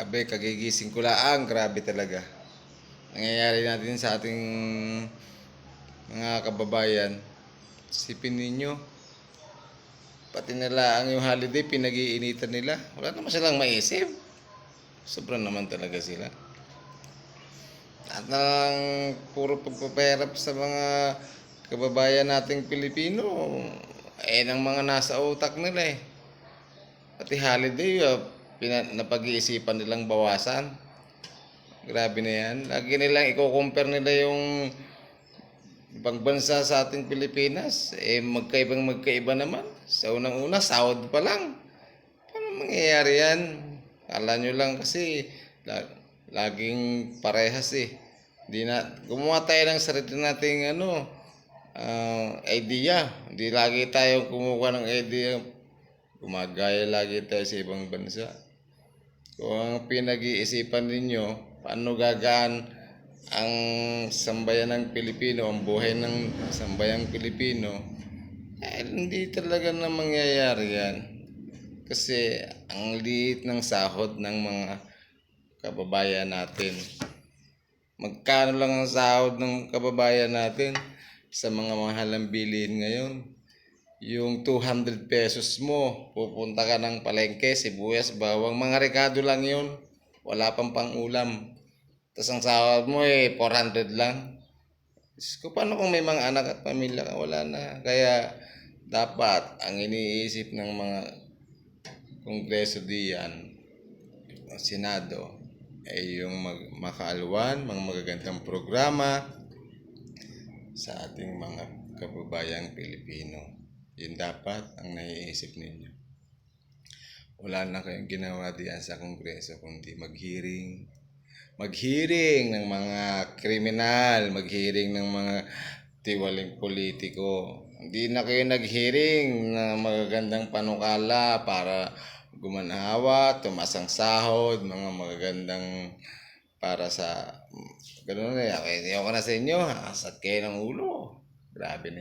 Grabe, kagigising ko lang. Grabe talaga. Nangyayari natin sa ating mga kababayan. Sipin ninyo, pati nila ang yung holiday, pinag-iinitan nila. Wala naman silang maisip. Sobrang naman talaga sila. At nang puro pagpapaherap sa mga kababayan nating Pilipino, ng mga nasa utak nila eh. Pati holiday, napag-iisipan nilang bawasan. Grabe na yan. Lagi nilang i-compare nila yung ibang bansa sa ating Pilipinas. Magkaiba naman. Sa unang-una, sahod pa lang. Paano mangyayari yan? Kala nyo lang kasi laging parehas eh. Gumawa tayo ng sarili nating idea. Hindi lagi tayo kumuha ng idea. Gumagaya lagi tayo sa ibang bansa. Kung ang pinag-iisipan ninyo, paano gagaan ang sambayan ng Pilipino, ang buhay ng sambayang Pilipino, hindi talaga na mangyayari yan. Kasi ang liit ng sahod ng mga kababayan natin. Magkano lang ang sahod ng kababayan natin sa mga mahalang bilihin ngayon? Yung 200 pesos mo, pupunta ka ng palengke, sibuyas, bawang, mga rekado lang yun. Wala pang pang-ulam. Tapos ang sahod mo 400 lang. Paano kung may mga anak at pamilya ka? Wala na. Kaya dapat ang iniisip ng mga kongreso diyan, ang Senado, ay yung makaalwan, mga magagandang programa sa ating mga kababayang Pilipino. Yun dapat ang naiisip ninyo. Wala na kayong ginawa diyan sa kongreso kundi mag-hearing ng mga kriminal, mag-hearing ng mga tiwaling politiko. Hindi na kayo nag-hearing na magagandang panukala para gumanhawa, tumaas ang sahod, mga magagandang para sa ganun na. Ayaw ko na sa inyo, asat kayo ng ulo. Grabe na.